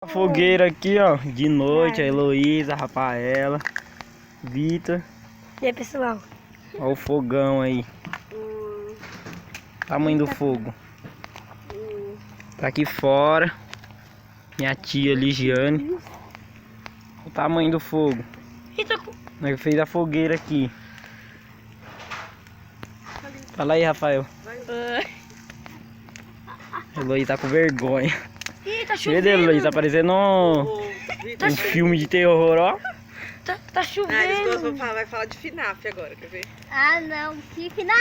A fogueira aqui, ó, de noite, a Heloísa, a Rafaela, Vitor. E aí, pessoal? Olha o fogão aí. Tamanho do fogo. Tá aqui fora. Minha tia Ligiane. O tamanho do fogo. Nós fez a fogueira aqui. Fala aí, Rafael. Heloísa tá com vergonha. Ih, tá Vê, chovendo. Heloísa, tá parecendo um filme de terror, ó. Tá chovendo. Ah, eles dois vai falar de FNAF agora, quer ver? Ah, não. Que final?